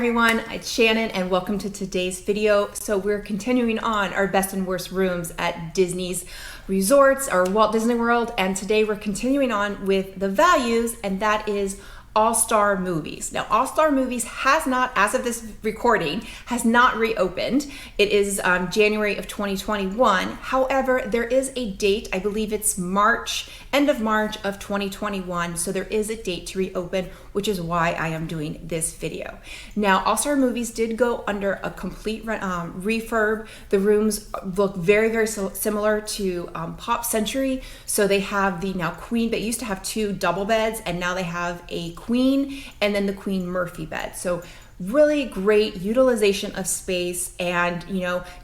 everyone, it's Shannon and welcome to today's video. So we're continuing on our best and worst rooms at Disney's resorts or Walt Disney World, and today we're continuing on with the values, and that is All-Star Movies. Now, All-Star Movies has not, as of this recording, has not reopened. It is January of 2021. However, there is a date, I believe it's March, end of March of 2021. So there is a date to reopen, which is why I am doing this video. Now, All-Star Movies did go under a complete refurb. The rooms look very, very similar to Pop Century. So they have the now queen, they used to have two double beds, and now they have a queen and then the Queen Murphy bed. So really great utilization of space. And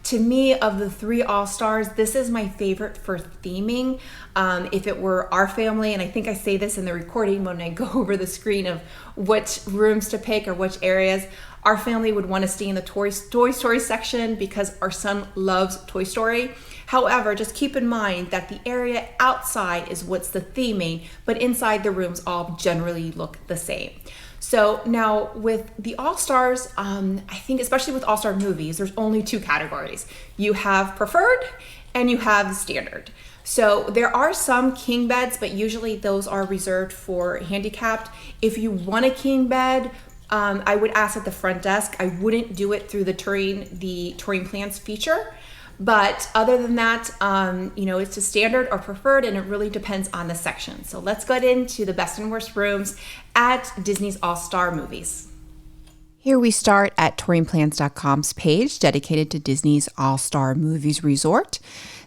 to me, of the three All-Stars, this is my favorite for theming. If it were our family, and I think I say this in the recording when I go over the screen of which rooms to pick or which areas, our family would want to stay in the Toy Story section because our son loves Toy Story. However, just keep in mind that the area outside is what's the theming, but inside the rooms all generally look the same. So now with the All-Stars, I think especially with All-Star Movies, there's only two categories. You have preferred and you have standard. So there are some king beds, but usually those are reserved for handicapped. If you want a king bed, I would ask at the front desk. I wouldn't do it through the touring plans feature. But other than that, it's a standard or preferred, and it really depends on the section. So let's get into the best and worst rooms at Disney's All-Star Movies. Here we start at touringplans.com's page dedicated to Disney's All-Star Movies Resort.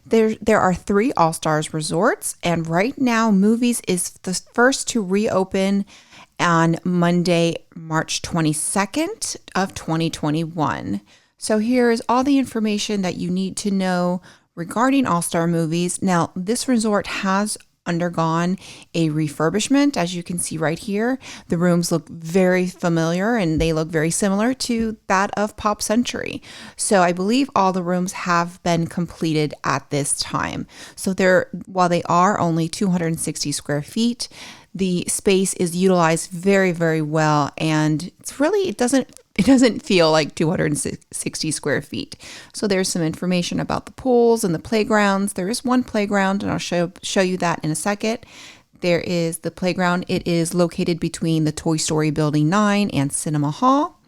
There are three All-Stars resorts, and right now Movies is the first to reopen on Monday, March 22nd of 2021. So here is all the information that you need to know regarding All-Star Movies. Now, this resort has undergone a refurbishment, as you can see right here. The rooms look very familiar and they look very similar to that of Pop Century. So I believe all the rooms have been completed at this time. So while they are only 260 square feet, the space is utilized very, very well, and it doesn't feel like 260 square feet. So there's some information about the pools and the playgrounds. There is one playground, and I'll show you that in a second. There is the playground. It is located between the Toy Story Building 9 and Cinema Hall,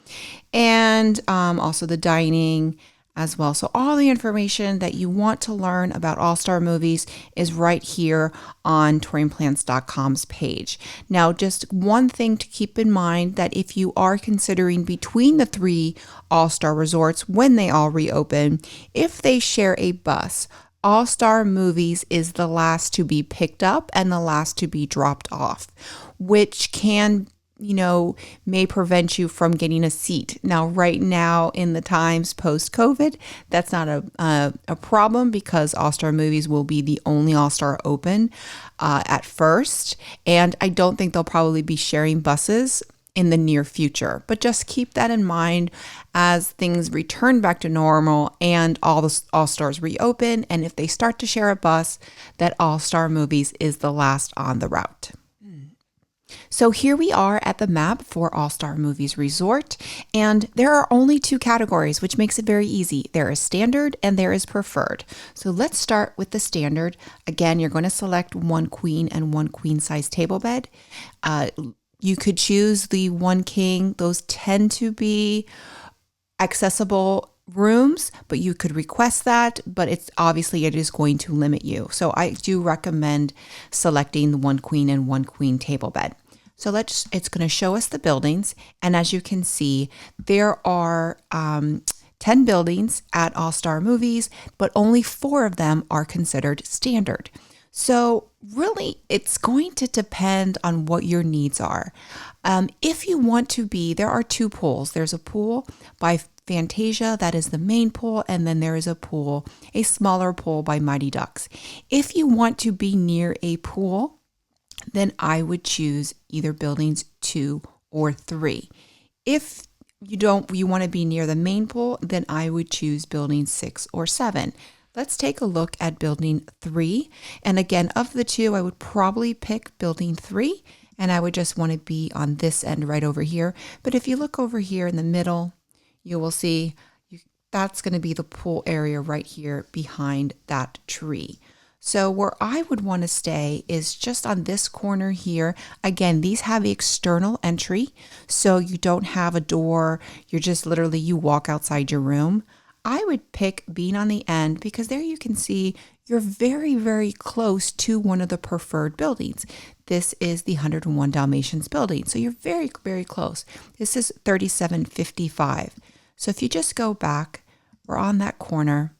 and also the dining as well. So all the information that you want to learn about All-Star Movies is right here on touringplans.com's page. Now, just one thing to keep in mind, that if you are considering between the three All-Star resorts when they all reopen, if they share a bus, All-Star Movies is the last to be picked up and the last to be dropped off, which can may prevent you from getting a seat. Now, right now in the times post-COVID, that's not a problem because All-Star Movies will be the only All-Star open at first. And I don't think they'll probably be sharing buses in the near future. But just keep that in mind as things return back to normal and all the All-Stars reopen. And if they start to share a bus, that All-Star Movies is the last on the route. So here we are at the map for All-Star Movies Resort, and there are only two categories, which makes it very easy. There is standard and there is preferred. So let's start with the standard. Again, you're going to select one queen and one queen size table bed. You could choose the one king. Those tend to be accessible rooms, but you could request that, but it is going to limit you. So I do recommend selecting the one queen and one queen table bed. So it's going to show us the buildings. And as you can see, there are 10 buildings at All-Star Movies, but only 4 of them are considered standard. So really, it's going to depend on what your needs are. If you want to there are 2 pools. There's a pool by Fantasia, that is the main pool, and then there is a smaller pool by Mighty Ducks. If you want to be near a pool, then I would choose either buildings 2 or 3. If you want to be near the main pool, then I would choose buildings 6 or 7. Let's take a look at building 3. And again, of the 2, I would probably pick building 3. and I would just want to be on this end right over here. But if you look over here in the middle, you will see that's going to be the pool area right here behind that tree. So where I would want to stay is just on this corner here. Again, these have the external entry, so you don't have a door. You're just literally, you walk outside your room. I would pick being on the end because there you can see you're very, very close to one of the preferred buildings. This is the 101 Dalmatians building. So you're very, very close. This is 3755. So if you just go back, we're on that corner.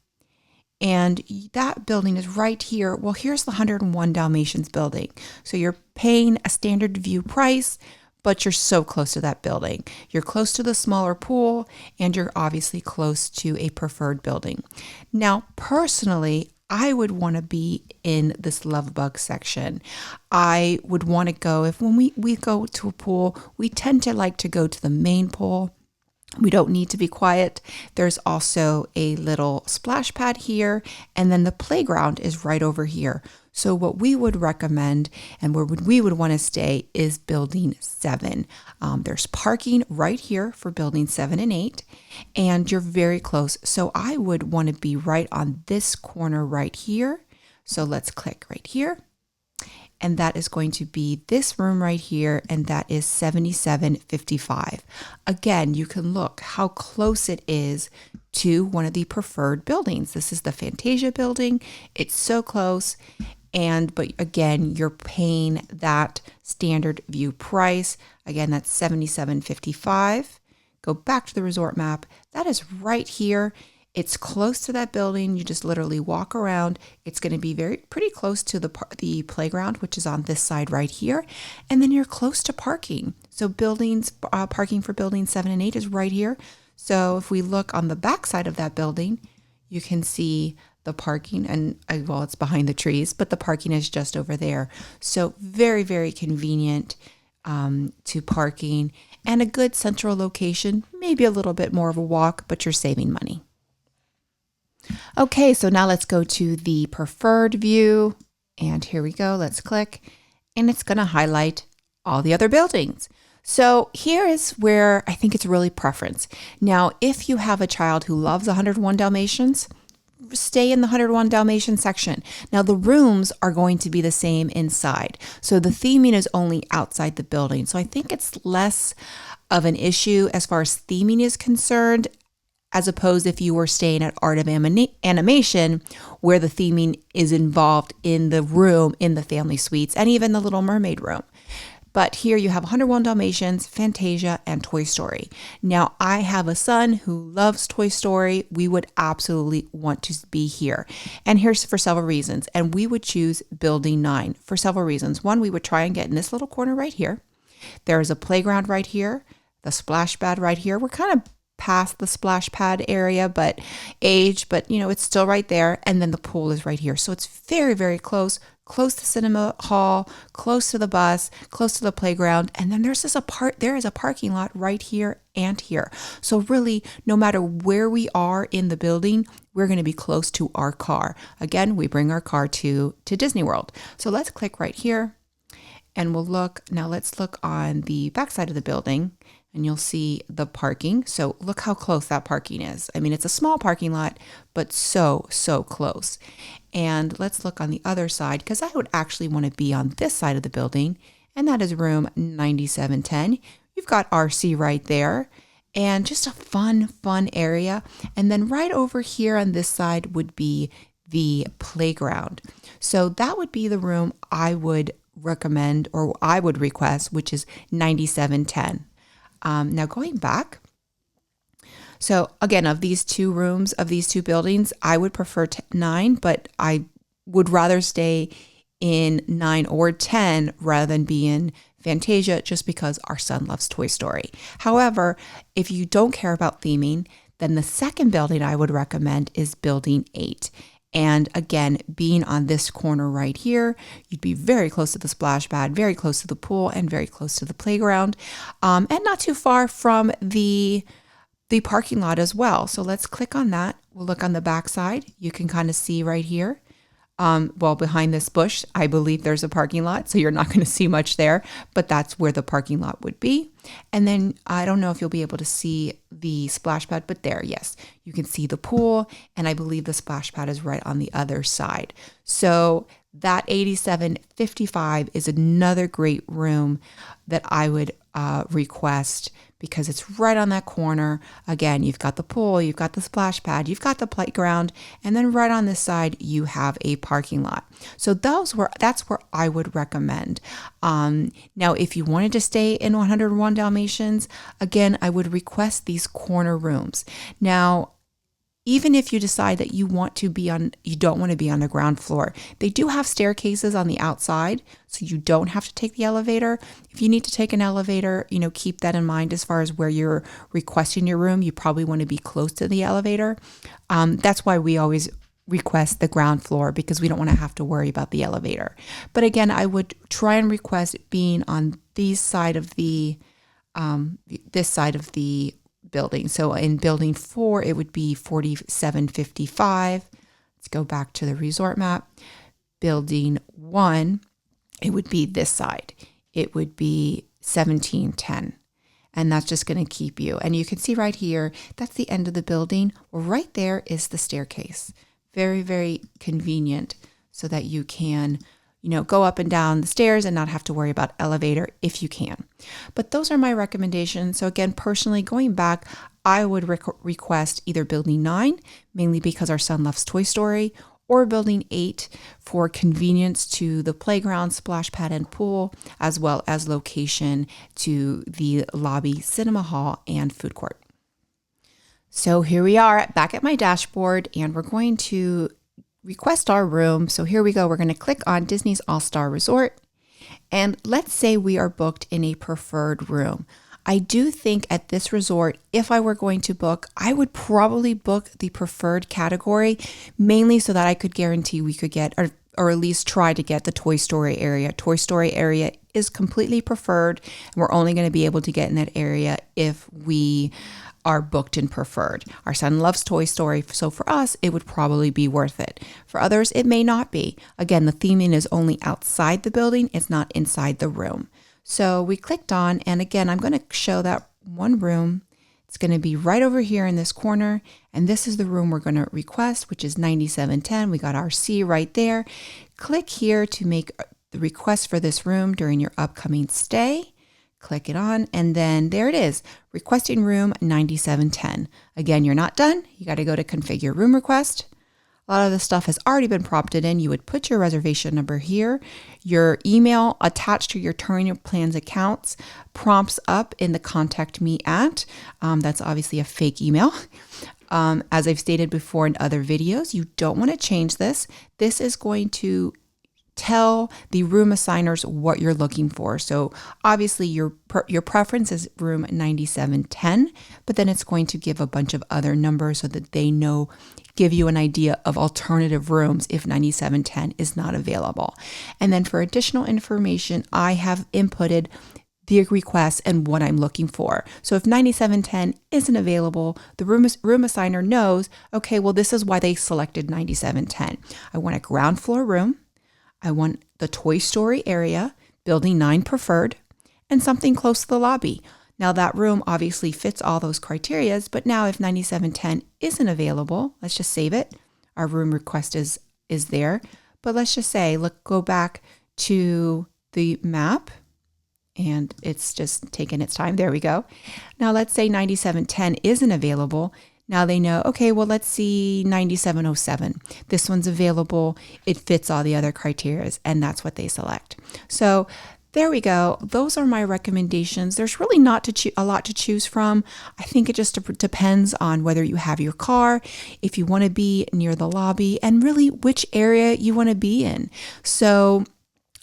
And that building is right here. Well, here's the 101 Dalmatians building. So you're paying a standard view price, but you're so close to that building. You're close to the smaller pool, and you're obviously close to a preferred building. Now, personally, I would want to be in this love bug section. I would want to go, if when we go to a pool, we tend to like to go to the main pool. We don't need to be quiet. There's also a little splash pad here, and then the playground is right over here. So what we would recommend and where we would want to stay is building 7. There's parking right here for building 7 and 8, and you're very close. So I would want to be right on this corner right here. So let's click right here. And that is going to be this room right here, and that is 7755. Again, you can look how close it is to one of the preferred buildings. This is the Fantasia building. It's so close. But again, you're paying that standard view price. Again, that's 7755. Go back to the resort map. That is right here. It's close to that building. You just literally walk around. It's going to be pretty close to the playground, which is on this side right here. And then you're close to parking. So parking for buildings 7 and 8 is right here. So if we look on the back side of that building, you can see the parking, and well, it's behind the trees, but the parking is just over there. So very, very convenient to parking, and a good central location, maybe a little bit more of a walk, but you're saving money. Okay, so now let's go to the preferred view, and here we go. Let's click, and it's going to highlight all the other buildings. So here is where I think it's really preference. Now, if you have a child who loves 101 Dalmatians, stay in the 101 Dalmatians section. Now, the rooms are going to be the same inside. So the theming is only outside the building. So I think it's less of an issue as far as theming is concerned, as opposed if you were staying at Art of Animation, where the theming is involved in the room, in the family suites, and even the Little Mermaid room. But here you have 101 Dalmatians, Fantasia, and Toy Story. Now, I have a son who loves Toy Story. We would absolutely want to be here. And here's for several reasons. And we would choose Building 9 for several reasons. One, we would try and get in this little corner right here. There is a playground right here, the splash pad right here. We're kind of past the splash pad area, but it's still right there. And then the pool is right here. So it's very, very close to cinema hall, close to the bus, close to the playground. And then there is a parking lot right here and here. So really, no matter where we are in the building, we're going to be close to our car. Again, we bring our car to Disney World. So let's click right here, and we'll look. Now let's look on the backside of the building, and you'll see the parking. So look how close that parking is. I mean, it's a small parking lot, but so close. And let's look on the other side, because I would actually want to be on this side of the building, and that is room 9710. You've got RC right there, and just a fun area. And then right over here on this side would be the playground. So that would be the room I would recommend, or I would request, which is 9710. Now going back, so again, of these two rooms, of these two buildings, I would prefer 9, but I would rather stay in 9 or 10 rather than be in Fantasia, just because our son loves Toy Story. However, if you don't care about theming, then the second building I would recommend is Building 8. And again, being on this corner right here, you'd be very close to the splash pad, very close to the pool, and very close to the playground, and not too far from the parking lot as well. So let's click on that. We'll look on the back side. You can kind of see right here. Well, behind this bush, I believe there's a parking lot, so you're not going to see much there, but that's where the parking lot would be. And then I don't know if you'll be able to see the splash pad, but there, yes, you can see the pool, and I believe the splash pad is right on the other side. So that 8755 is another great room that I would request because it's right on that corner. Again, you've got the pool, you've got the splash pad, you've got the playground, and then right on this side, you have a parking lot. So that's where I would recommend. Now, if you wanted to stay in 101 Dalmatians, again, I would request these corner rooms. Now, even if you decide that you don't want to be on the ground floor, they do have staircases on the outside, so you don't have to take the elevator. If you need to take an elevator, keep that in mind as far as where you're requesting your room. You probably want to be close to the elevator. That's why we always request the ground floor, because we don't want to have to worry about the elevator. But again, I would try and request being on this side of the building. So in building 4, it would be 4755. Let's go back to the resort map. Building 1, it would be this side. It would be 1710. And that's just going to keep you. And you can see right here, that's the end of the building. Well, right there is the staircase. Very, very convenient so that you can go up and down the stairs and not have to worry about elevator if you can. But those are my recommendations. So again, personally, going back, I would request either building 9, mainly because our son loves Toy Story, or building 8 for convenience to the playground, splash pad, and pool, as well as location to the lobby, cinema hall, and food court. So here we are back at my dashboard, and we're going to request our room. So here we go. We're going to click on Disney's All-Star Resort. And let's say we are booked in a preferred room. I do think at this resort, if I were going to book, I would probably book the preferred category, mainly so that I could guarantee we could get, or at least try to get, the Toy Story area. Toy Story area is completely preferred, and we're only going to be able to get in that area if we are booked in preferred. Our son loves Toy Story, so for us, it would probably be worth it. For others, it may not be. Again, the theming is only outside the building, it's not inside the room. So we clicked on, and again, I'm going to show that one room. It's going to be right over here in this corner, and this is the room we're going to request, which is 9710. We got our C right there. Click here to make the request for this room during your upcoming stay. Click it on, and then there it is, requesting room 9710. Again, you're not done. You got to go to configure room request. A lot of the stuff has already been prompted in. You would put your reservation number here, your email attached to your Touring Plans accounts prompts up in the contact me at. That's obviously a fake email. As I've stated before in other videos, you don't want to change this. This is going to tell the room assigners what you're looking for. So obviously your preference is room 9710, but then it's going to give a bunch of other numbers so that they give you an idea of alternative rooms if 9710 is not available. And then for additional information, I have inputted the request and what I'm looking for. So if 9710 isn't available, the room assigner knows, okay, well, this is why they selected 9710. I want a ground floor room. I want the Toy Story area, building 9 preferred, and something close to the lobby. Now that room obviously fits all those criterias, but now if 9710 isn't available, let's just save it. Our room request is there, but let's just say, go back to the map, and it's just taking its time. There we go. Now let's say 9710 isn't available. Now they know, okay, well, let's see 9707. This one's available. It fits all the other criteria, and that's what they select. So there we go. Those are my recommendations. There's really not a lot to choose from. I think it just depends on whether you have your car, if you want to be near the lobby, and really which area you want to be in. So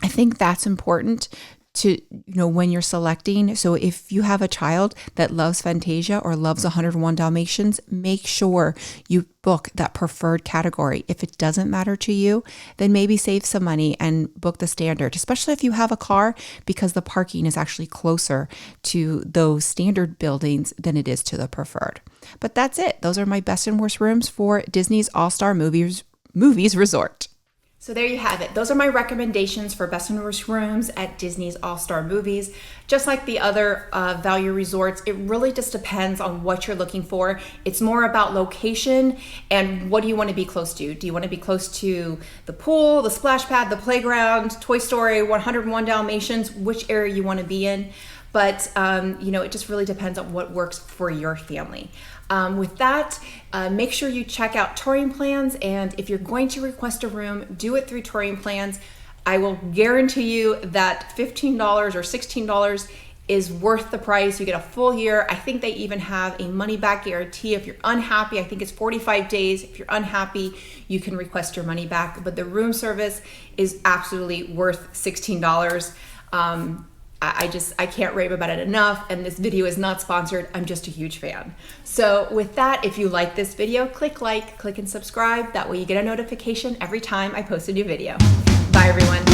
I think that's important to, when you're selecting. So if you have a child that loves Fantasia or loves 101 Dalmatians, make sure you book that preferred category. If it doesn't matter to you, then maybe save some money and book the standard, especially if you have a car, because the parking is actually closer to those standard buildings than it is to the preferred. But that's it. Those are my best and worst rooms for Disney's All-Star Movies Resort. So there you have it. Those are my recommendations for best and worst rooms at Disney's All-Star Movies. Just like the other value resorts, it really just depends on what you're looking for. It's more about location and what do you want to be close to. Do you want to be close to the pool, the splash pad, the playground, Toy Story, 101 Dalmatians, which area you want to be in? But it just really depends on what works for your family. With that, make sure you check out touring plans, and if you're going to request a room, do it through touring plans. I will guarantee you that $15 or $16 is worth the price. You get a full year. I think they even have a money back guarantee. If you're unhappy, I think it's 45 days. If you're unhappy, you can request your money back. But the room service is absolutely worth $16. I can't rave about it enough, and this video is not sponsored. I'm just a huge fan. So with that, if you like this video, click like, click and subscribe. That way you get a notification every time I post a new video. Bye everyone.